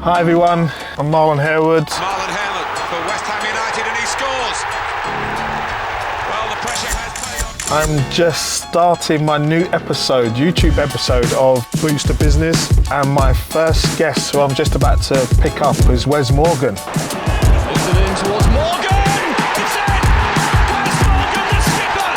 Hi everyone, I'm Marlon Harewood. Marlon Harewood for West Ham United, and he scores. Well, the pressure has paid off. I'm just starting my new YouTube episode of Boots to Business, and my first guest who I'm just about to pick up is Wes Morgan. Lifted in towards Morgan. It's in. Wes Morgan, the skipper.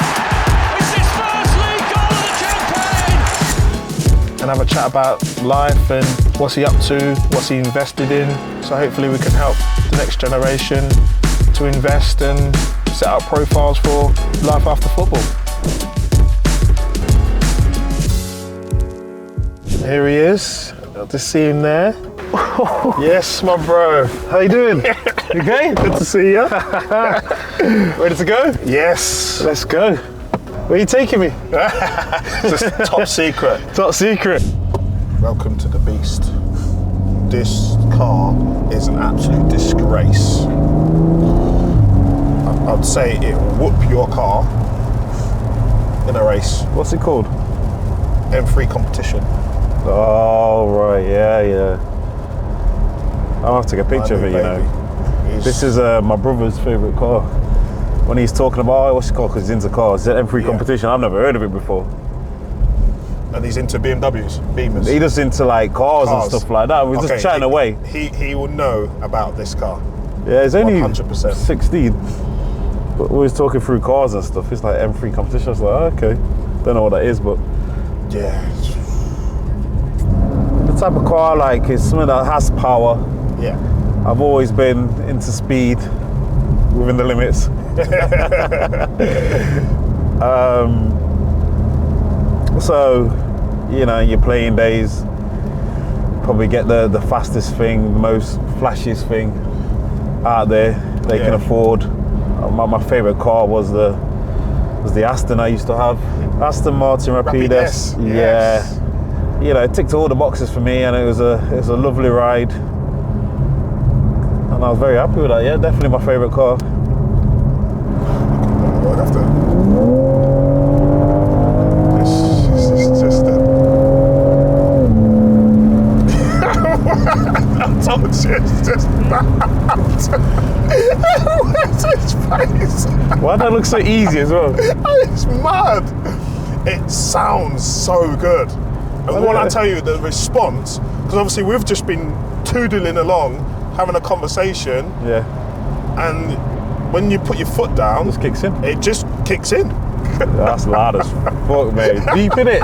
It's his first league goal of the campaign. And have a chat about life and what's he up to, what's he invested in. So hopefully we can help the next generation to invest and set up profiles for life after football. Here he is. Got to see him there. Yes, my bro. How you doing? You okay? Good to see you. Ready to go? Yes. Let's go. Where are you taking me? Just top secret. Top secret. Welcome to the beast. This car is an absolute disgrace. I'd say it will whoop your car in a race. What's it called? M3 competition. Oh, right, yeah. I'll have to take a picture of it, you know. This is my brother's favourite car. When he's talking about, what's it called, because he's into cars, it's an M3 competition. I've never heard of it before. And he's into BMWs, Beamers. He just into like cars and stuff like that. We're just chatting away. He will know about this car. Yeah, it's only 100%. 16. But we're talking through cars and stuff. It's like M3 competition. I was like, oh, okay. Don't know what that is, but yeah. The type of car, like, it's something that has power. Yeah. I've always been into speed within the limits. So, you know, your playing days, probably get the fastest thing, the most flashiest thing out there they can afford. My favourite car was the Aston I used to have. Aston Martin Rapide S. Yeah. You know, it ticked all the boxes for me, and it was a lovely ride. And I was very happy with that. Yeah, definitely my favourite car. I'd have to. It's just I told you, it's just mad. Where's his face? Why that look so easy as well? It's mad. It sounds so good. And when I tell you the response, because obviously we've just been toodling along, having a conversation. Yeah. And when you put your foot down, it kicks in. It just kicks in. That's loud as fuck, mate. Deep in it.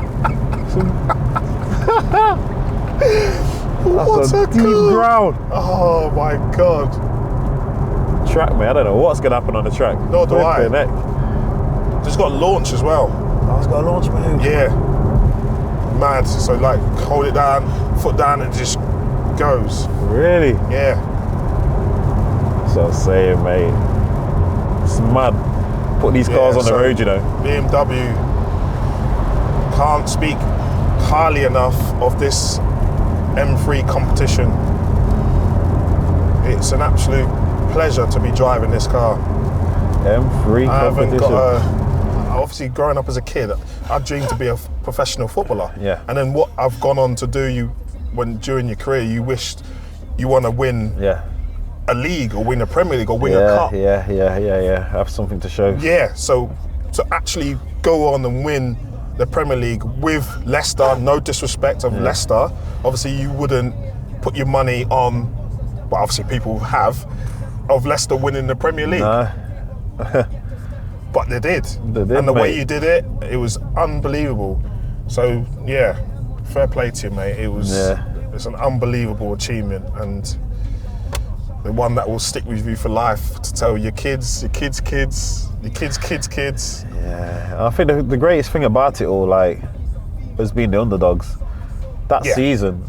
What a deep ground. Oh my god. Track, mate. I don't know what's gonna happen on the track. Nor do I. Just got a launch as well. Oh, it's got a launch, mate. Yeah. Mad. So like, hold it down, foot down, and it just goes. Really? Yeah. So I'm saying, mate. It's mad. Put these cars on the road, you know. BMW can't speak highly enough of this M3 competition. It's an absolute pleasure to be driving this car. M3 competition. Obviously, growing up as a kid, I dreamed to be a professional footballer. Yeah. And then what I've gone on to do, during your career, you wished you want to win. Yeah. A league or win a Premier League or win a cup. Yeah. Have something to show. Yeah, so to actually go on and win the Premier League with Leicester, no disrespect of Leicester, obviously you wouldn't put your money on, well obviously people have, of Leicester winning the Premier League. No. But they did. And the way you did it, it was unbelievable. So yeah, fair play to you, mate. It's an unbelievable achievement, and the one that will stick with you for life, to tell your kids, your kids' kids, your kids' kids' kids. Yeah, I think the greatest thing about it all, like, has been the underdogs. That season,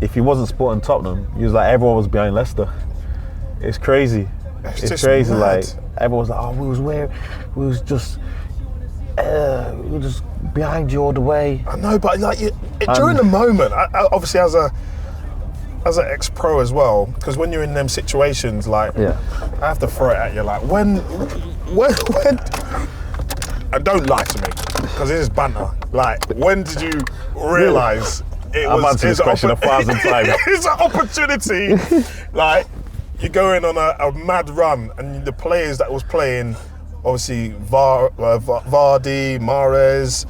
if he wasn't supporting Tottenham, he was like, everyone was behind Leicester. It's crazy. It's crazy, mad. Like, everyone was like, oh, we was just behind you all the way. I know, but like, during the moment, I obviously as an ex-pro as well, because when you're in them situations, like, I have to throw it at you, like, when, and don't lie to me, because this is banter. Like, when did you realise I've answered this question 1,000 times. It's an opportunity. Like, you're going on a mad run, and the players that was playing, obviously Vardy, Mahrez,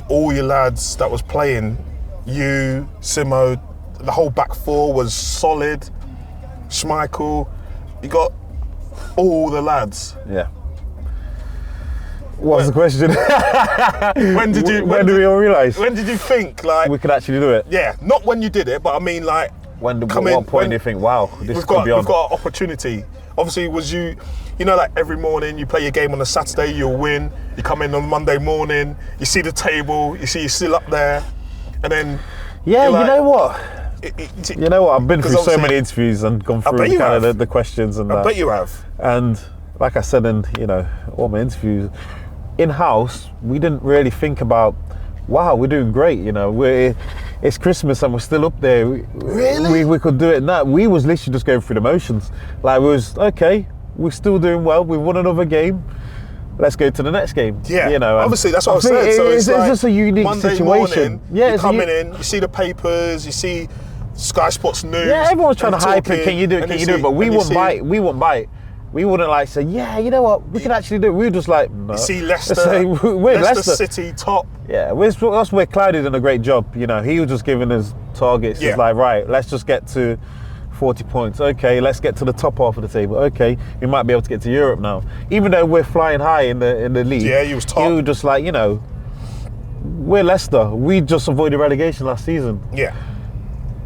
all your lads that was playing, you, Simo, the whole back four was solid. Schmeichel, you got all the lads. Yeah. What's the question? When did we all realise? When did you think like we could actually do it? Yeah, not when you did it, but I mean like what point do you think, wow, this could be on? We've got an opportunity. Obviously, was you know, like every morning you play your game on a Saturday, you'll win. You come in on Monday morning, you see the table, you see you're still up there, and then yeah, like, you know what? You know what? I've been through so many interviews and gone through the questions and that. I bet you have. And like I said in all my interviews, in-house, we didn't really think about, wow, we're doing great, it's Christmas and we're still up there. Really? We could do it now. We was literally just going through the motions. Like, we was, okay, we're still doing well, we've won another game, let's go to the next game. Yeah, obviously that's what I said. So it's like just a unique Monday situation. Morning, you're coming in, you see the papers, you see Sky Sports News. Yeah, everyone's trying to hype it, can you do it, but we wouldn't bite. We wouldn't like say, yeah, you know what, we can actually do it. We were just like, no. You see Leicester City top. Yeah, that's where Clyde did a great job. He was just giving us targets. Just like, right, let's just get to 40 points. Okay, let's get to the top half of the table. Okay, we might be able to get to Europe now. Even though we're flying high in the league. Yeah, he was top. He was just like, we're Leicester. We just avoided relegation last season. Yeah.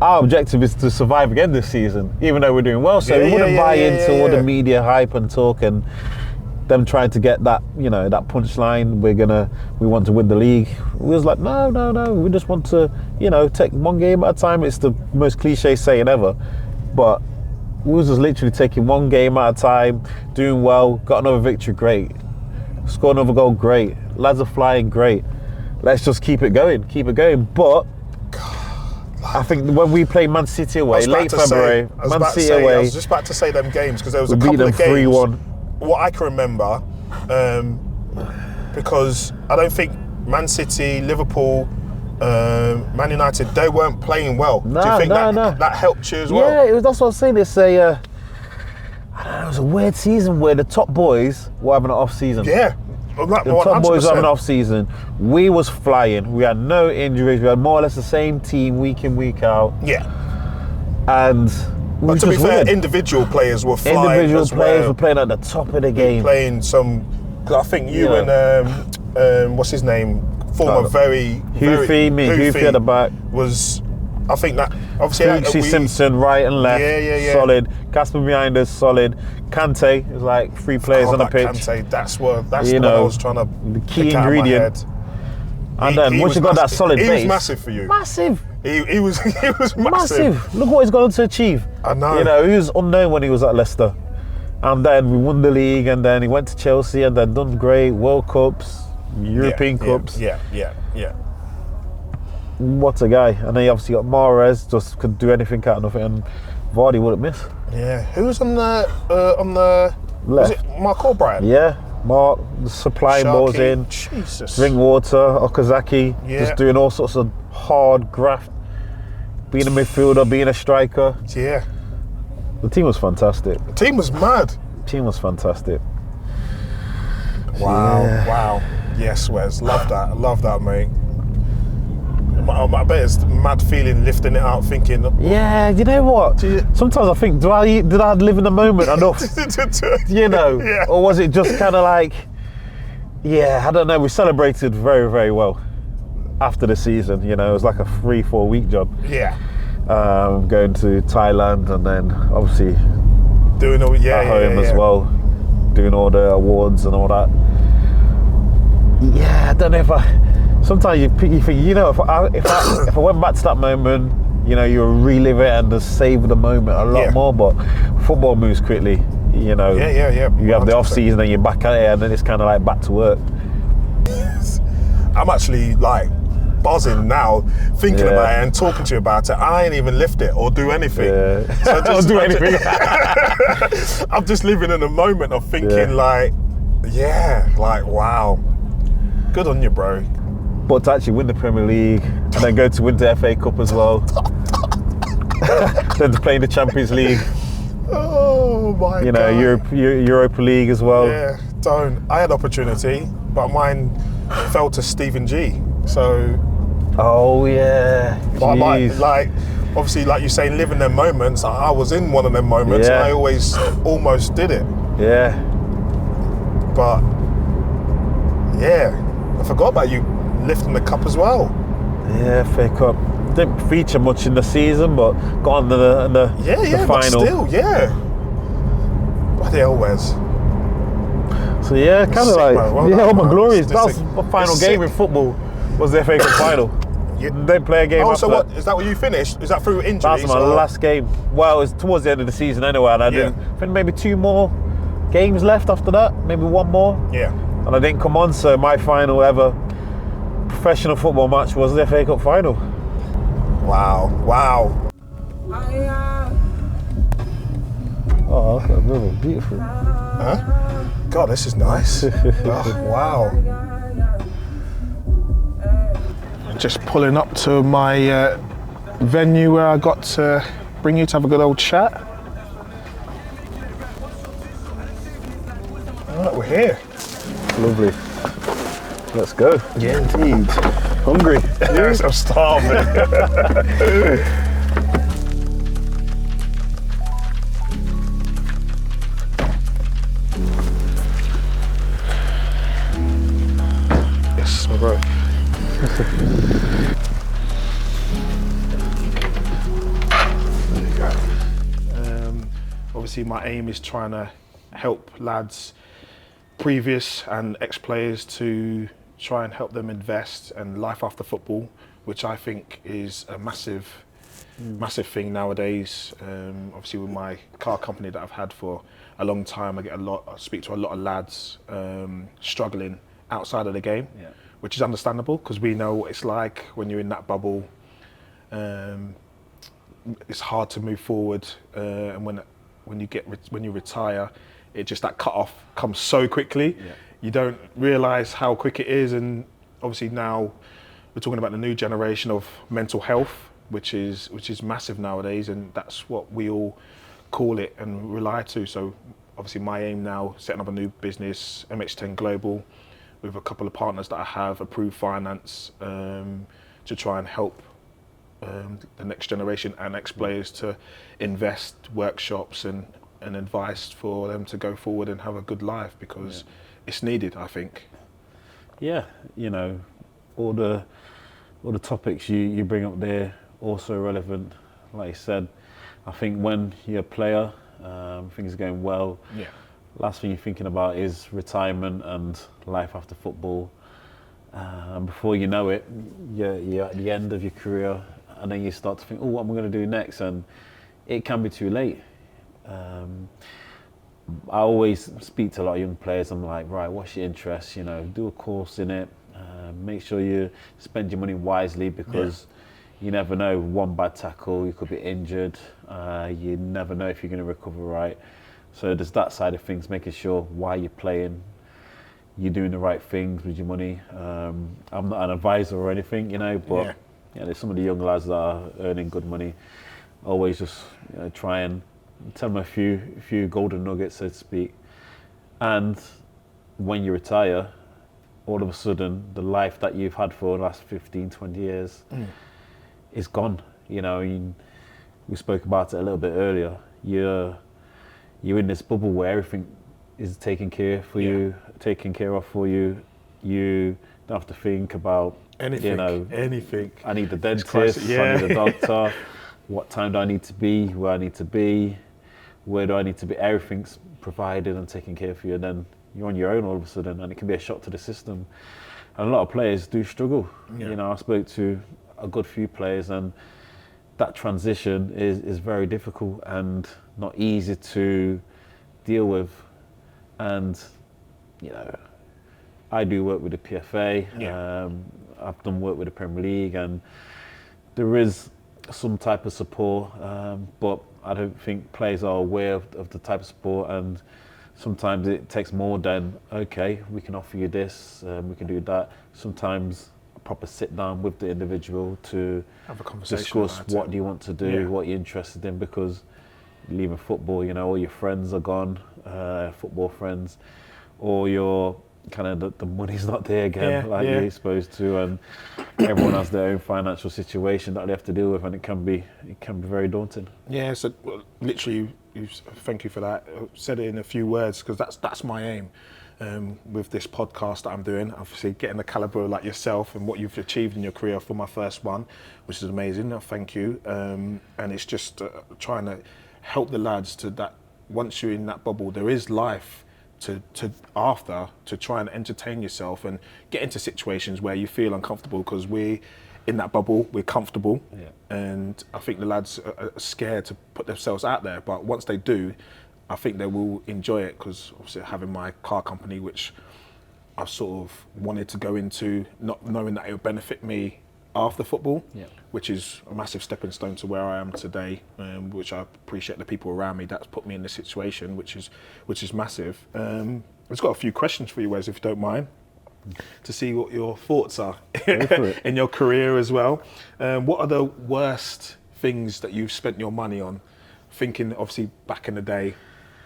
Our objective is to survive again this season, even though we're doing well. So we wouldn't buy into all the media hype and talk and them trying to get that, that punchline. We want to win the league. We was like, no. We just want to, take one game at a time. It's the most cliche saying ever, but we was just literally taking one game at a time, doing well. Got another victory, great. Scored another goal, great. Lads are flying, great. Let's just keep it going. But I think when we played Man City away, late February, Man City away. I was just about to say them games because there was a couple of games. 3-1. What I can remember, because I don't think Man City, Liverpool, Man United, they weren't playing well. Do you think that helped you as well? Yeah, that's what I was saying. It's I don't know, it was a weird season where the top boys were having an off season. Yeah. The top boys were having an off season. We was flying. We had no injuries. We had more or less the same team week in, week out. Yeah. And but to be fair, individual players were flying. Individual players were playing at the top of the game. Playing some. I think you and what's his name? Former very Hoofy at the back was. I think that obviously Fuchsie, Simpson right and left, solid. Casper behind us, solid. Kante is like 3 players on the pitch. Kante, that's what I was trying to. The key ingredient. And then once you got that solid base, he was massive for you. Massive. He was massive. Look what he's gone on to achieve. I know. He was unknown when he was at Leicester, and then we won the league, and then he went to Chelsea, and then done great. World Cups, European Cups. Yeah. What a guy. And then you obviously got Mahrez, just could do anything out of nothing, and Vardy wouldn't miss. Yeah. Who was on the left? Was it Mark O'Brien? Yeah. Mark supplying balls in. Jesus. Drinkwater, Okazaki, just doing all sorts of hard graft. Being a midfielder, being a striker. Yeah. The team was fantastic. The team was mad. The team was fantastic. Wow. Yes, Wes. Love that, mate. I bet it's a mad feeling lifting it out, thinking. Yeah, you know what? Sometimes I think, did I live in the moment enough? Or was it just kind of like, I don't know. We celebrated very, very well after the season. It was like a 3-4 week job. Yeah. Going to Thailand and then obviously doing all at home as well, doing all the awards and all that. Yeah, I don't know if sometimes you think, if I went back to that moment, you relive it and just savor the moment a lot more. But football moves quickly, You have the off season and you're back at it, and then it's kind of like back to work. I'm actually like buzzing now, thinking about it and talking to you about it. I ain't even lift it or do anything. Yeah. So I'll do anything. I'm just living in the moment of thinking like wow, good on you, bro. but to actually win the Premier League and then go to win the FA Cup as well, then to play in the Champions League. Oh my God. Europa League as well. Yeah, don't. I had opportunity, but mine fell to Stephen G. So. Oh yeah. But obviously, like you say, living them moments. I was in one of them moments. Yeah. And I almost did it. Yeah. But yeah, I forgot about you lifting the cup as well. Yeah, FA Cup. Didn't feature much in the season, but got on the final. But still, yeah. Bloody hell, Wes. So yeah, kind of like, all my glories. That was the final game in football. Was the FA Cup final. Yeah. They play a game. Oh, so what? Is that what you finished? Is that through injuries? That's my last game. Well, it was towards the end of the season anyway, and I think maybe 2 more games left after that, maybe 1 more. Yeah. And I didn't come on, so my final ever professional football match was the FA Cup final. Wow. Oh, that's really beautiful. Huh? God, this is nice. Oh, wow. Just pulling up to my venue where I got to bring you to have a good old chat. All right, we're here. Lovely. Let's go. Yeah, indeed. Hungry? Yes, I'm starving. Yes, my bro. There you go. Obviously, my aim is trying to help lads, previous and ex-players, to try and help them invest and life after football, which I think is a massive thing nowadays. Obviously, with my car company that I've had for a long time, I speak to a lot of lads struggling outside of the game, which is understandable because we know what it's like when you're in that bubble. It's hard to move forward, and when you retire, that cut off comes so quickly. Yeah. You don't realise how quick it is, and obviously now we're talking about the new generation of mental health, which is massive nowadays, and that's what we all call it and rely to. So obviously my aim now, setting up a new business, MH10 Global, with a couple of partners that I have, approved finance, to try and help the next generation and ex-players to invest, workshops and advice for them to go forward and have a good life, because it's needed, I think. Yeah, all the topics you bring up there also relevant. Like you said, I think when you're a player, things are going well. Yeah. Last thing you're thinking about is retirement and life after football. And before you know it, you're at the end of your career, and then you start to think, oh, what am I going to do next? And it can be too late. I always speak to a lot of young players. I'm like, right, what's your interest? Do a course in it. Make sure you spend your money wisely, because you never know. One bad tackle, you could be injured. You never know if you're going to recover right. So there's that side of things, making sure while you're playing, you're doing the right things with your money. I'm not an advisor or anything, but there's some of the young lads that are earning good money. Always just try and tell them a few golden nuggets, so to speak. And when you retire, all of a sudden, the life that you've had for the last 15, 20 years is gone. We spoke about it a little bit earlier. You're in this bubble where everything is taken care of for you. You don't have to think about anything. I need the dentist. I need the doctor. What time do I need to be? Where I need to be? Where do I need to be? Everything's provided and taken care of for you, and then you're on your own all of a sudden, and it can be a shock to the system. And a lot of players do struggle. I spoke to a good few players, and that transition is very difficult and not easy to deal with. And I do work with the PFA. I've done work with the Premier League, and there is some type of support, but I don't think players are aware of the type of support, and sometimes it takes more than, okay, we can offer you this, we can do that. Sometimes a proper sit down with the individual to have a conversation, discuss what do you want to do, what you're interested in, because leaving football, you know, all your friends are gone, football friends, or your kind of the money's not there again, you're supposed to, and everyone has their own financial situation that they have to deal with, and it can be very daunting. Yeah, so literally, thank you for that. I said it in a few words, because that's my aim with this podcast that I'm doing. Obviously, getting the caliber like yourself and what you've achieved in your career for my first one, which is amazing. Thank you. And it's just trying to help the lads to that. Once you're in that bubble, there is life to try and entertain yourself and get into situations where you feel uncomfortable, because we're in that bubble, we're comfortable, and I think the lads are scared to put themselves out there, but once they do, I think they will enjoy it, because obviously having my car company, which I've sort of wanted to go into, not knowing that it would benefit me after football, which is a massive stepping stone to where I am today, which I appreciate the people around me that's put me in this situation, which is massive. I've just got a few questions for you, Wes, if you don't mind, to see what your thoughts are in your career as well. What are the worst things that you've spent your money on? Thinking, obviously, back in the day.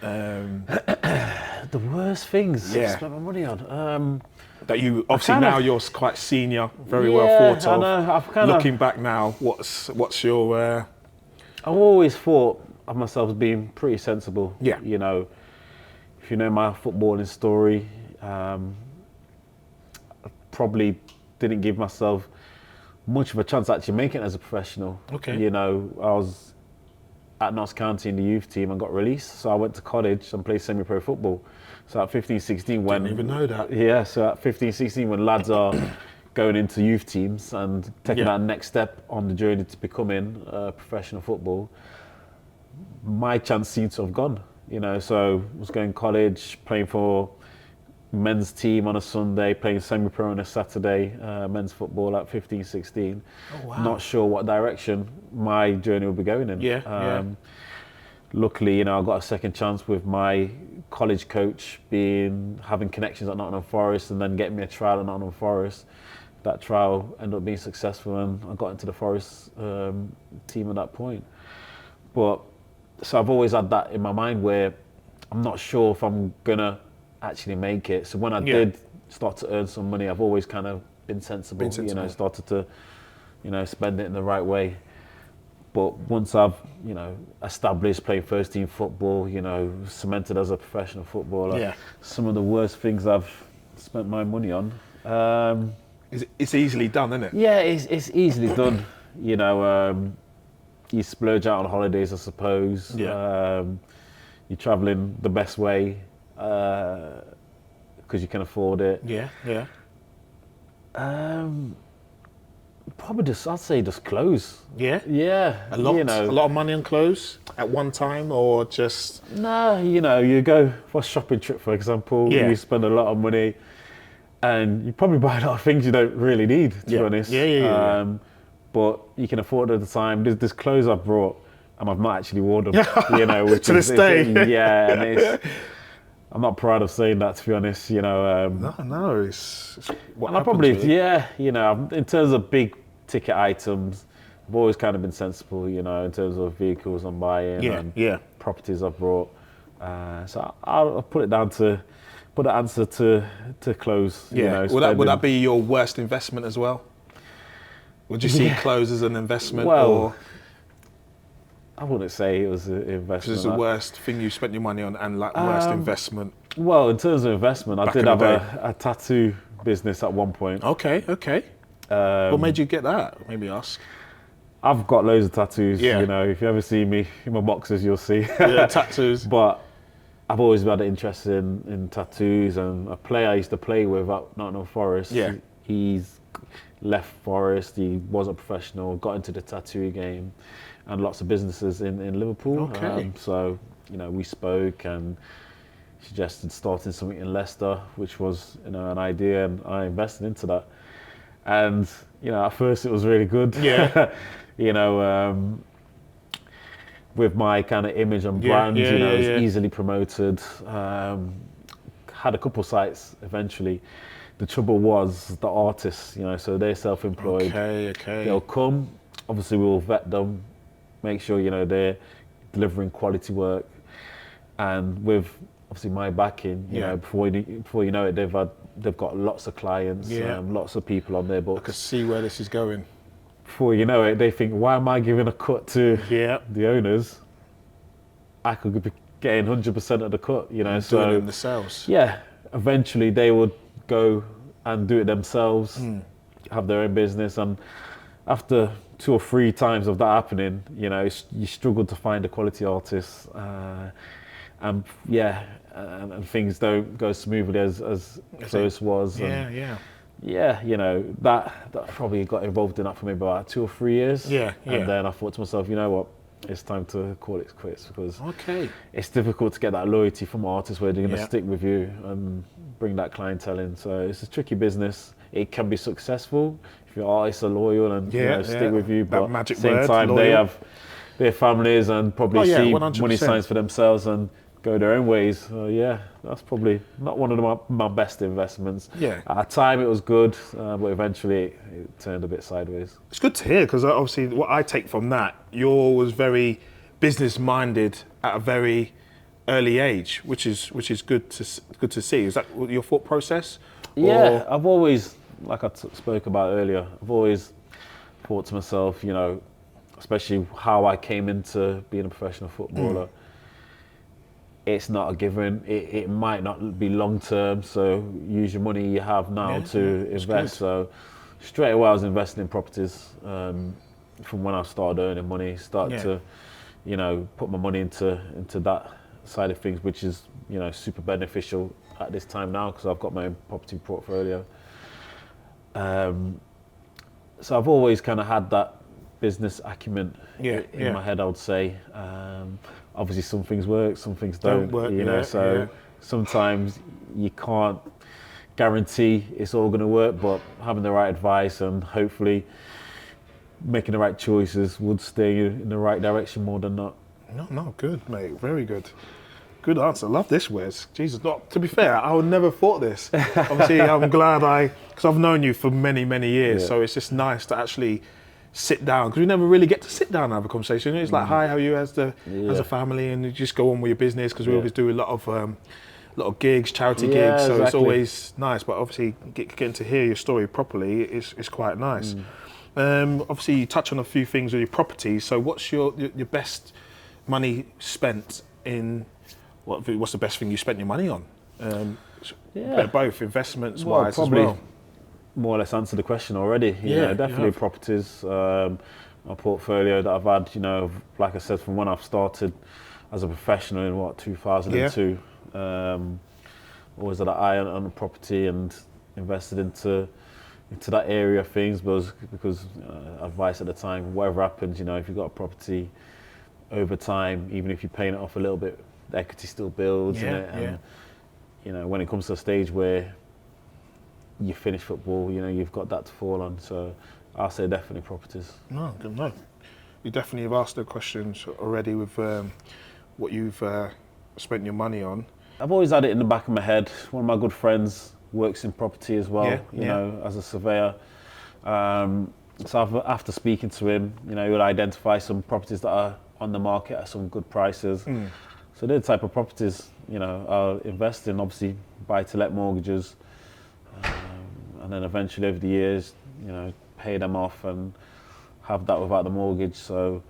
The worst things I spent my money on? That you obviously now you're quite senior, very well thought of. I know. Looking back now, what's your? I've always thought of myself as being pretty sensible. Yeah. You know, if you know my footballing story, I probably didn't give myself much of a chance actually making it as a professional. Okay. You know, I was at Notts County in the youth team and got released, so I went to college and played semi-pro football. So at 15, 16 when... Didn't even know that. Yeah, so at 15, 16 when lads are going into youth teams and taking that next step on the journey to becoming professional football, my chance seemed to have gone. You know, so I was going to college, playing for men's team on a Sunday, playing semi-pro on a Saturday, men's football at 15, 16. Oh, wow. Not sure what direction my journey would be going in. Luckily, you know, I got a second chance with my college coach having connections at Nottingham Forest and then getting me a trial at Nottingham Forest. That trial ended up being successful and I got into the Forest team at that point. But so I've always had that in my mind where I'm not sure if I'm gonna actually make it. So when I did start to earn some money, I've always kind of been sensible. You know, started to, you know, spend it in the right way. But once I've, you know, established playing first team football, you know, cemented as a professional footballer, some of the worst things I've spent my money on. It's easily done, isn't it? Yeah, it's easily done. You know, you splurge out on holidays, I suppose. Yeah. You're travelling the best way because you can afford it. Yeah. Probably I'd say just clothes. Yeah? Yeah. A lot? You know, a lot of money on clothes at one time, or just... No, you know, you go for a shopping trip, for example, you spend a lot of money and you probably buy a lot of things you don't really need, to be honest. Yeah. But you can afford it at the time. There's clothes I've brought and I've not actually worn them, you know. Which to this day. And I'm not proud of saying that, to be honest, you know. No, it's what and I probably, you know, in terms of big ticket items, I've always kind of been sensible, you know, in terms of vehicles I'm buying and properties I've brought. So I'll put the answer to clothes. Yeah. You know, would that be your worst investment as well? Would you see clothes as an investment? Well, or? I wouldn't say it was an investment. It's the worst thing you spent your money on, and like worst investment. Well, in terms of investment, I did have a tattoo business at one point. Okay. What made you get that? Maybe ask. I've got loads of tattoos. Yeah. You know, if you ever see me in my boxes, you'll see. Yeah, tattoos. But I've always had an interest in tattoos, and a player I used to play with at Nottingham Forest. Yeah. He's left Forest. He wasn't professional. Got into the tattoo game, and lots of businesses in Liverpool. Okay. So you know, we spoke and suggested starting something in Leicester, which was, you know, an idea, and I invested into that. And you know, at first it was really good. Yeah. You know, with my kind of image and brand, you know, it's easily promoted. Had a couple sites eventually. The trouble was the artists, so they're self-employed. Okay. They'll come. Obviously, we'll vet them, make sure they're delivering quality work, and with obviously my backing, before you know it, they've got lots of clients, lots of people on their books. I can see where this is going. Before you know it, they think, why am I giving a cut to the owners? I could be getting 100% of the cut, So doing it themselves. Yeah, eventually they would go and do it themselves, have their own business, and after 2 or 3 times of that happening, you struggle to find a quality artist, and things don't go smoothly as Close was. That probably got involved in that for me about 2 or 3 years. And then I thought to myself, you know what, it's time to call it quits, because it's difficult to get that loyalty from artists where they're going to stick with you and bring that clientele in. So it's a tricky business. It can be successful if your artists are loyal and stick with you, but at the same time loyal. They have their families and probably see 100%. Money signs for themselves and go their own ways. So that's probably not one of my best investments. At the time it was good, but eventually it turned a bit sideways. It's good to hear, because obviously what I take from that, yours was very business minded at a very early age, which is good to see. Is that your thought process? Yeah, I've always, like I spoke about earlier, I've always thought to myself, especially how I came into being a professional footballer. It's not a given. It might not be long term, so use your money you have now to invest. So straight away I was investing in properties from when I started earning money, to put my money into that side of things, which is super beneficial at this time now, because I've got my own property portfolio. So I've always kind of had that business acumen in my head, I would say. Obviously some things work, some things don't work, sometimes you can't guarantee it's all going to work, but having the right advice and hopefully making the right choices would steer you in the right direction more than not. No, good, mate. Very good. Good answer. Love this, Wes. Jesus, to be fair, I would never thought this. Obviously, I'm glad because I've known you for many, many years, so it's just nice to actually sit down, because we never really get to sit down and have a conversation. It's like, hi, how are you as a family, and you just go on with your business, because we always do a lot of gigs, charity gigs, so it's always nice. But obviously, getting to hear your story properly is quite nice. Obviously, you touch on a few things with your properties. So, what's your best money spent in? What's the best thing you spent your money on? Both investments wise as well. More or less answered the question already. Definitely properties. A portfolio that I've had, like I said, from when I've started as a professional in 2002. Always had an eye on the property and invested into that area of things, because advice at the time, whatever happens, if you've got a property over time, even if you're paying it off a little bit, the equity still builds in it. And when it comes to a stage where you finish football, you've got that to fall on. So I'll say definitely properties. No, good. No, you definitely have asked the questions already with what you've spent your money on. I've always had it in the back of my head. One of my good friends works in property as well, as a surveyor. So after speaking to him, he would identify some properties that are on the market at some good prices. So they're the type of properties, I'll invest in, obviously buy-to-let mortgages, and then eventually over the years, pay them off and have that without the mortgage. So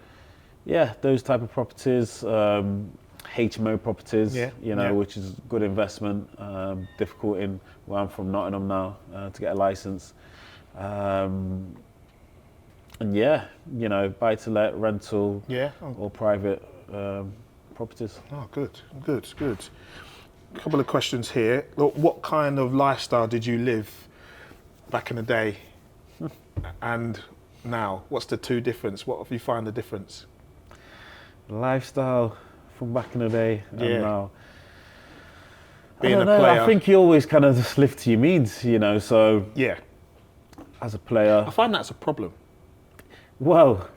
those type of properties, HMO properties, which is good investment, difficult in where I'm from, Nottingham now, to get a license. And buy-to-let, rental, or private properties. Oh, good. A couple of questions here. Look, what kind of lifestyle did you live back in the day and now? What's the two difference? What have you found the difference? Lifestyle from back in the day and now. Being a player. I think you always kind of just live to your means, so as a player. I find that's a problem. Well,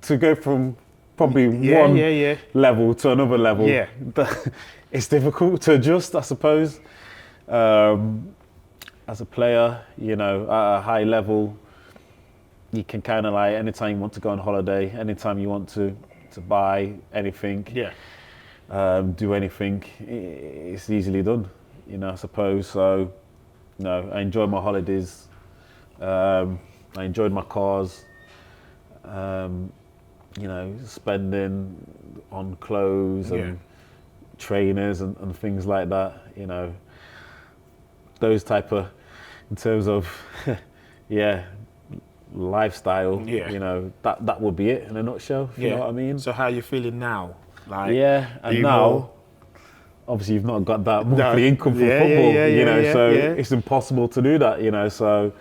to go from probably one level to another level, it's difficult to adjust, I suppose. as a player, you know, at a high level, you can kind of like, anytime you want to go on holiday, anytime you want to buy anything, do anything, it's easily done, you know, I suppose. So, you know, I enjoyed my holidays. I enjoyed my cars. You know, spending on clothes and trainers and things like that, you know, those type of, in terms of, lifestyle, you know, that would be it in a nutshell, if you know what I mean. So how are you feeling now? Like, and now, obviously you've not got that monthly income from football, you know, so it's impossible to do that, you know, so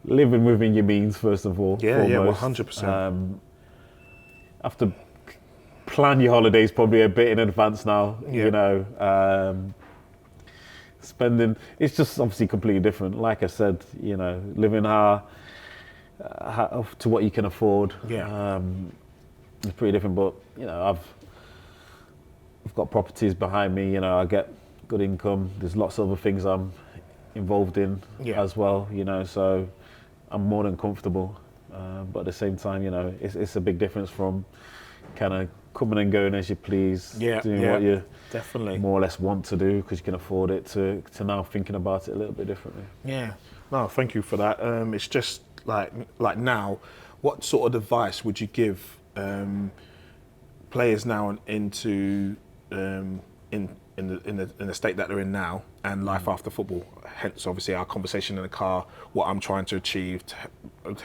living within your means, first of all. Foremost. 100%. Have to plan your holidays probably a bit in advance now, you know. Spending, it's just obviously completely different. Like I said, you know, living how to what you can afford. It's pretty different, but you know, I've got properties behind me. You know, I get good income. There's lots of other things I'm involved in as well. You know, so I'm more than comfortable. But at the same time, you know, it's a big difference from kind of coming and going as you please, doing what you more or less want to do because you can afford it, to now thinking about it a little bit differently. No, thank you for that. It's just like now, what sort of advice would you give players now into in the state that they're in now and life after football? Hence, obviously, our conversation in the car, what I'm trying to achieve.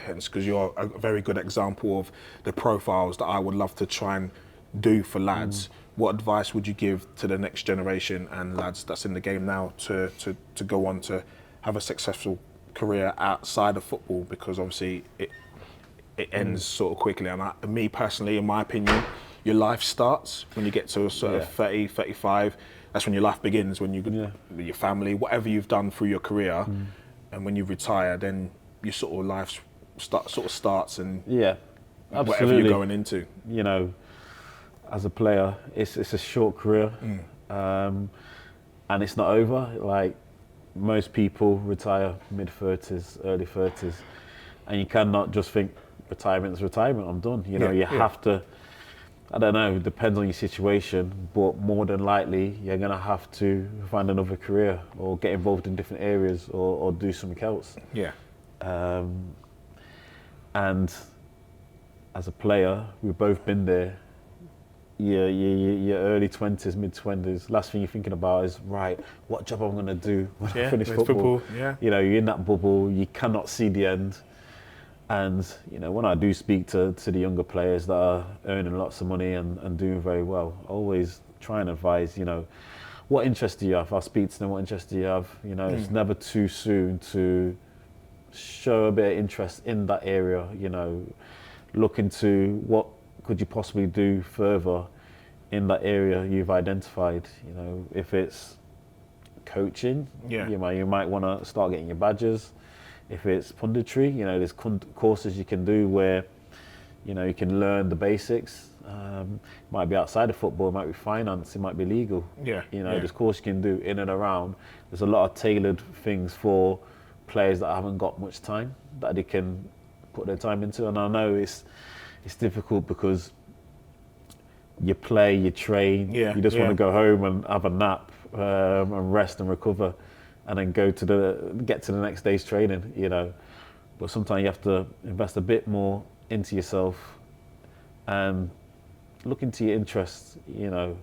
Hence, because you're a very good example of the profiles that I would love to try and do for lads. What advice would you give to the next generation and lads that's in the game now to go on to have a successful career outside of football? Because obviously it ends sort of quickly. And me personally, in my opinion, your life starts when you get to sort of 30, 35. That's when your life begins, when you with your family, whatever you've done through your career. And when you retire, then your sort of life starts and whatever you're going into. You know, as a player, it's a short career, and it's not over. Like, most people retire mid-30s, early 30s, and you cannot just think retirement is retirement, I'm done. You know, you have to, I don't know, it depends on your situation, but more than likely you're going to have to find another career or get involved in different areas or do something else. And as a player, we've both been there. Your early 20s, mid 20s, last thing you're thinking about is, right, what job I'm going to do when I finish football. You know, you're in that bubble, you cannot see the end. And, you know, when I do speak to the younger players that are earning lots of money and doing very well, I always try and advise, you know, what interest do you have? I speak to them, what interest do you have? You know, it's never too soon to show a bit of interest in that area, you know, look into what could you possibly do further in that area you've identified. You know, if it's coaching, you might want to start getting your badges. If it's punditry, you know, there's courses you can do where, you know, you can learn the basics. It might be outside of football, it might be finance, it might be legal. You know, there's courses you can do in and around. There's a lot of tailored things for players that haven't got much time that they can put their time into. And I know it's difficult because you play, you train, you just want to go home and have a nap and rest and recover, and then get to the next day's training, you know. But sometimes you have to invest a bit more into yourself and look into your interests, you know.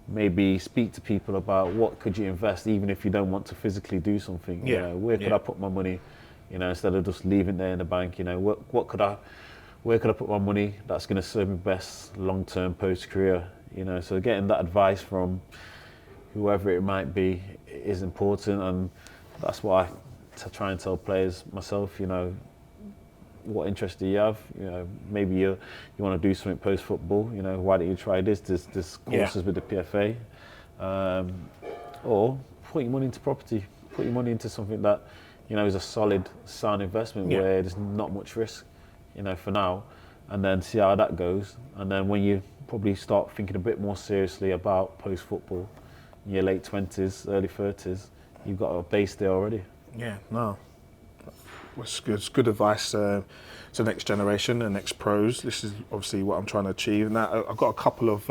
Maybe speak to people about what could you invest, even if you don't want to physically do something. You know, where could I put my money, you know, instead of just leaving it there in the bank. You know, where could I put my money that's going to serve me best long-term post-career? You know, so getting that advice from whoever it might be is important, and that's why I try and tell players myself, you know, what interest do you have? You know, maybe you want to do something post-football, you know, why don't you try this? There's courses with the PFA. Or put your money into property, put your money into something that, you know, is a solid, sound investment where there's not much risk, you know, for now, and then see how that goes. And then when you probably start thinking a bit more seriously about post-football, in your late 20s, early 30s, you've got a base there already. Yeah, no. It's good advice to the next generation and next pros. This is obviously what I'm trying to achieve. Now, I've got a couple of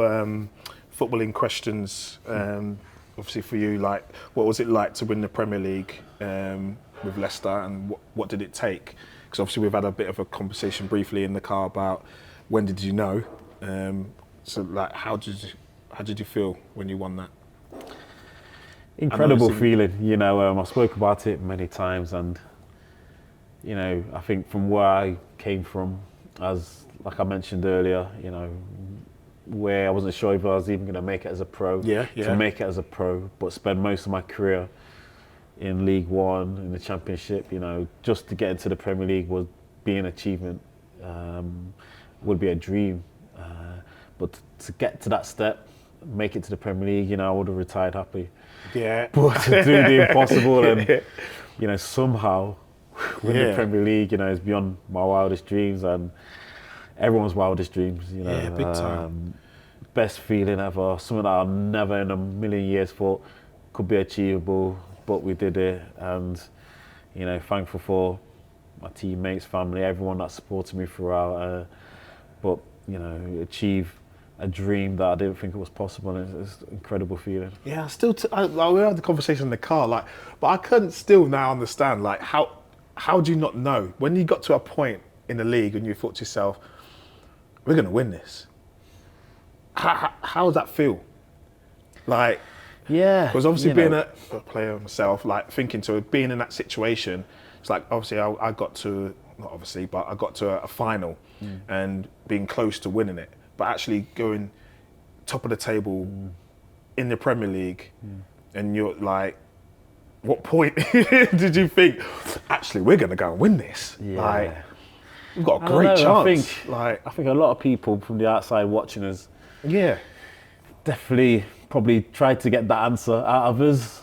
footballing questions, obviously for you. Like, what was it like to win the Premier League with Leicester, and what did it take? Because obviously we've had a bit of a conversation briefly in the car about when did you know? So, like, how did you feel when you won that? Incredible feeling, you know. I spoke about it many times, and you know, I think from where I came from, as like I mentioned earlier, you know, where I wasn't sure if I was even going to make it as a pro. To make it as a pro, but spend most of my career in League One, in the Championship, you know, just to get into the Premier League would be an achievement, would be a dream. But to get to that step, make it to the Premier League, you know, I would have retired happy. Yeah. But to do the impossible and, you know, somehow win the Premier League, you know, is beyond my wildest dreams and everyone's wildest dreams, you know. Yeah, big time. Best feeling ever, something that I never in a million years thought could be achievable, but we did it. And, you know, thankful for my teammates, family, everyone that supported me throughout. But, you know, achieve a dream that I didn't think it was possible. It's an incredible feeling. Yeah, we had the conversation in the car, like, but I couldn't still now understand, like, how do you not know when you got to a point in the league and you thought to yourself, we're going to win this? How does that feel? Like, yeah, because obviously being a player myself, like thinking to being in that situation, it's like obviously I got to, not obviously, but I got to a final and being close to winning it. But actually going top of the table in the Premier League, and you're like, what point did you think, actually, we're going to go and win this? Yeah. Like, we've got a great chance. I think a lot of people from the outside watching us, definitely probably tried to get that answer out of us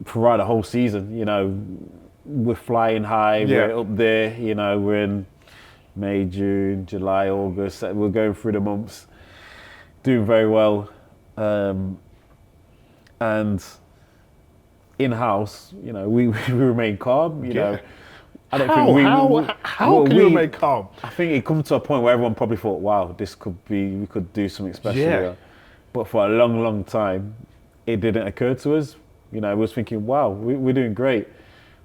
throughout the whole season. You know, we're flying high, we're up there, you know, we're in May, June, July, August. We're going through the months, doing very well, and in-house, you know, we remain calm. You know, I don't think how can you remain calm? I think it comes to a point where everyone probably thought, "Wow, we could do something special." Here. But for a long, long time, it didn't occur to us. You know, we was thinking, "Wow, we're doing great."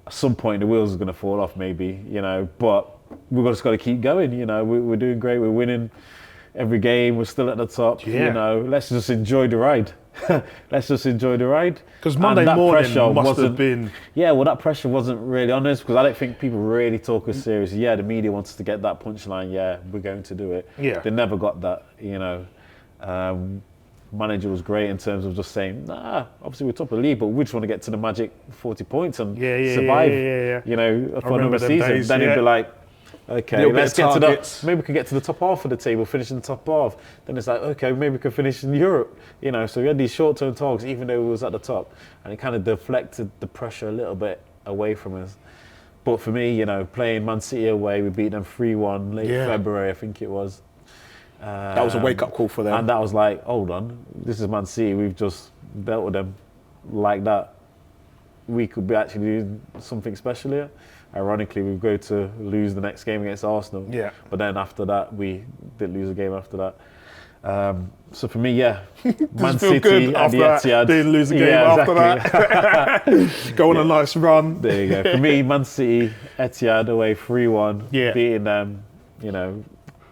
At some point, the wheels are going to fall off, maybe. You know, but we've just got to keep going. You know, we're doing great. We're winning every game. We're still at the top. You know, let's just enjoy the ride. Let's just enjoy the ride. Because Monday morning must have been... Yeah, well, that pressure wasn't really on us because I don't think people really talk us seriously. Yeah, the media wants to get that punchline. Yeah, we're going to do it. Yeah. They never got that, you know. Manager was great in terms of just saying, nah, obviously we're top of the league, but we just want to get to the magic 40 points and survive, you know, for another season. Days, then he'd be like, okay, let's get to maybe we can get to the top half of the table, finish in the top half. Then it's like, okay, maybe we can finish in Europe, you know. So we had these short-term targets, even though we was at the top, and it kind of deflected the pressure a little bit away from us. But for me, you know, playing Man City away, we beat them 3-1 late February, I think it was. That was a wake-up call for them. And that was like, hold on, this is Man City, we've just dealt with them like that. We could be actually doing something special here. Ironically, we go to lose the next game against Arsenal. Yeah. But then after that, we did lose a game after that. So for me, Man City and the Etihad. Didn't lose a game after that. Go on a nice run. There you go. For me, Man City, Etihad away 3-1, beating them, you know,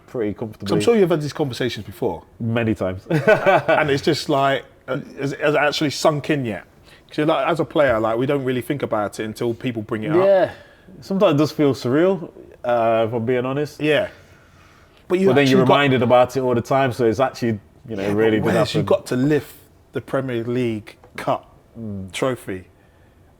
pretty comfortably. So I'm sure you've had these conversations before. Many times. And it's just like, has it actually sunk in yet? Because like, as a player, like we don't really think about it until people bring it up. Yeah. Sometimes it does feel surreal, if I'm being honest. Yeah. But then you're reminded about it all the time, so it's actually, you know, really good. You got to lift the Premier League Cup trophy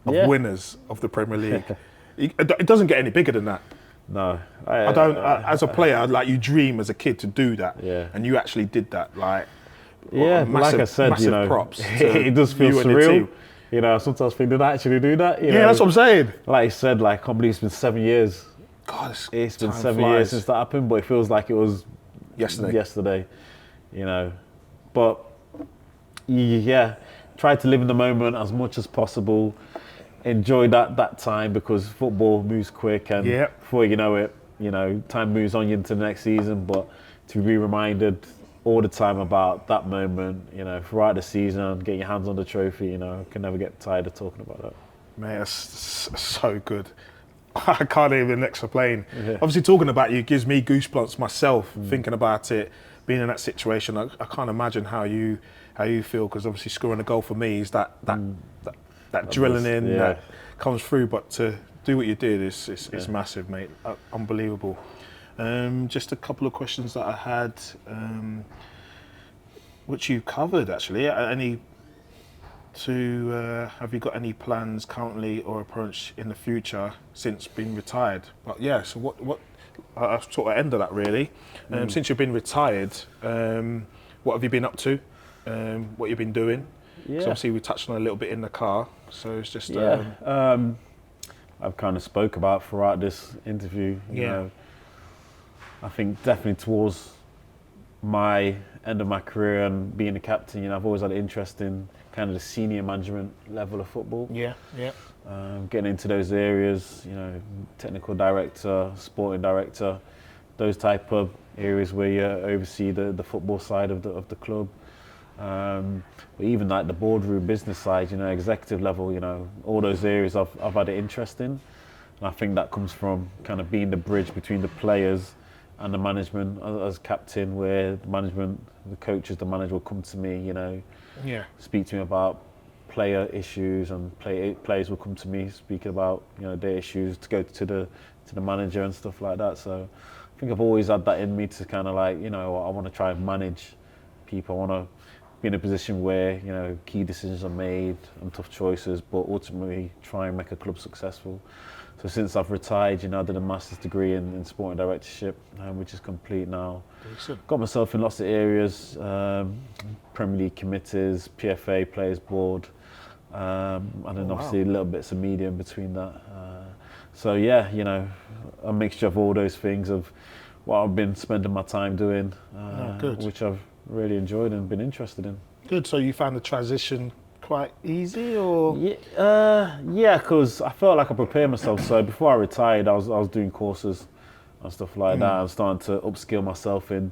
of winners of the Premier League. It doesn't get any bigger than that. No, I don't. As a player, like you dream as a kid to do that, and you actually did that. Like, massive, like I said, you know, props. It does feel surreal. You know, sometimes think, did I actually do that? You know, that's what I'm saying. Like you said, like I can't believe it's been 7 years. God, it's been 7 years since that happened, but it feels like it was yesterday. You know, but yeah, try to live in the moment as much as possible. Enjoy that time, because football moves quick, and before you know it, time moves on into the next season. But to be reminded all the time about that moment, throughout the season, get your hands on the trophy, can never get tired of talking about that. Mate, that's so good. I can't even explain. Yeah. Obviously, talking about you gives me goosebumps myself, thinking about it, being in that situation. I can't imagine how you feel, because obviously scoring a goal for me is that adrenaline that comes through. But to do what you did is massive, mate. Unbelievable. Just a couple of questions that I had, which you covered actually. Have you got any plans currently or approach in the future since being retired? But yeah, so what I sort of end of that really. Since you've been retired, what have you been up to? What you've been doing? So obviously we touched on a little bit in the car. So it's just I've kind of spoke about throughout this interview. You know, I think definitely towards my end of my career and being a captain, I've always had an interest in kind of the senior management level of football. Getting into those areas, technical director, sporting director, those type of areas where you oversee the football side of the club. But even like the boardroom business side, executive level, all those areas I've had an interest in. And I think that comes from kind of being the bridge between the players and the management as captain, where the management, the coaches, the manager will come to me, speak to me about player issues, and players will come to me speaking about their issues to go to the manager and stuff like that. So I think I've always had that in me to kind of like, I want to try and manage people. I want to be in a position where key decisions are made and tough choices, but ultimately try and make a club successful. So since I've retired, I did a master's degree in sporting directorship, which is complete now. Excellent. Got myself in lots of areas, Premier League committees, PFA Players Board, and then obviously little bits of media in between that. So yeah, a mixture of all those things of what I've been spending my time doing, which I've really enjoyed and been interested in. Good. So you found the transition quite easy, or? Yeah, because I felt like I prepared myself. So before I retired, I was doing courses and stuff like that. I was starting to upskill myself in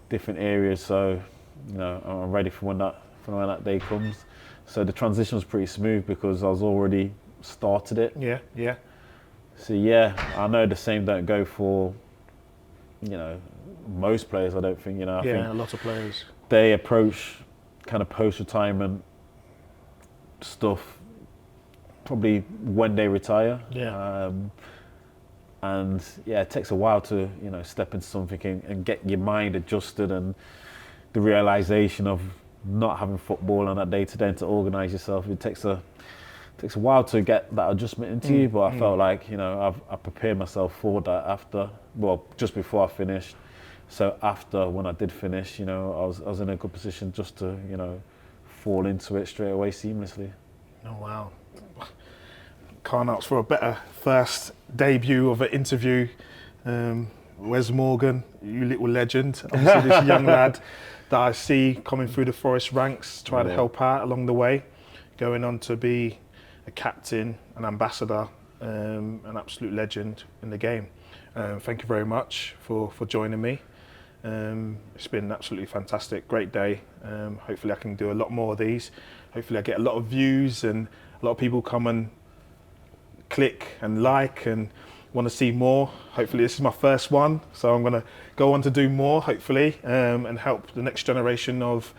different areas. So, I'm ready for when that day comes. So the transition was pretty smooth because I was already started it. Yeah. So yeah, I know the same don't go for, most players. I don't think, I think a lot of players. They approach kind of post-retirement stuff probably when they retire. And it takes a while to step into something and get your mind adjusted, and the realization of not having football on that day to day and to organize yourself, it takes a while to get that adjustment into you. But I felt like I prepared myself for that just before I finished. So after, when I did finish, I was in a good position just to fall into it straight away seamlessly. Oh wow. Can't ask for a better first debut of an interview. Wes Morgan, you little legend. Obviously this young lad that I see coming through the Forest ranks, trying to help out along the way, going on to be a captain, an ambassador, an absolute legend in the game. Thank you very much for joining me. It's been absolutely fantastic, great day. Hopefully I can do a lot more of these. Hopefully I get a lot of views and a lot of people come and click and like and want to see more. Hopefully this is my first one, so I'm going to go on to do more, hopefully, and help the next generation of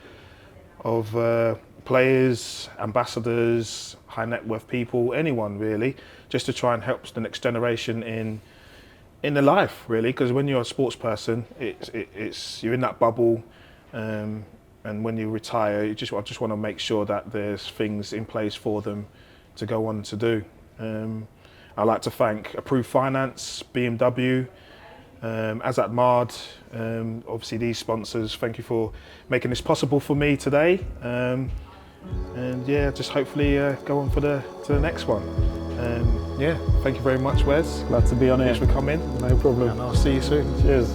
players, ambassadors, high net worth people, anyone really, just to try and help the next generation in the life, really, because when you're a sports person, it's you're in that bubble, and when you retire, I just want to make sure that there's things in place for them to go on to do. I'd like to thank Approved Finance, BMW, Azad Mard, obviously these sponsors. Thank you for making this possible for me today, and yeah, just hopefully go on to the next one. Thank you very much, Wes. Glad to be on here. Thanks for coming. No problem. And I'll see you soon. Cheers.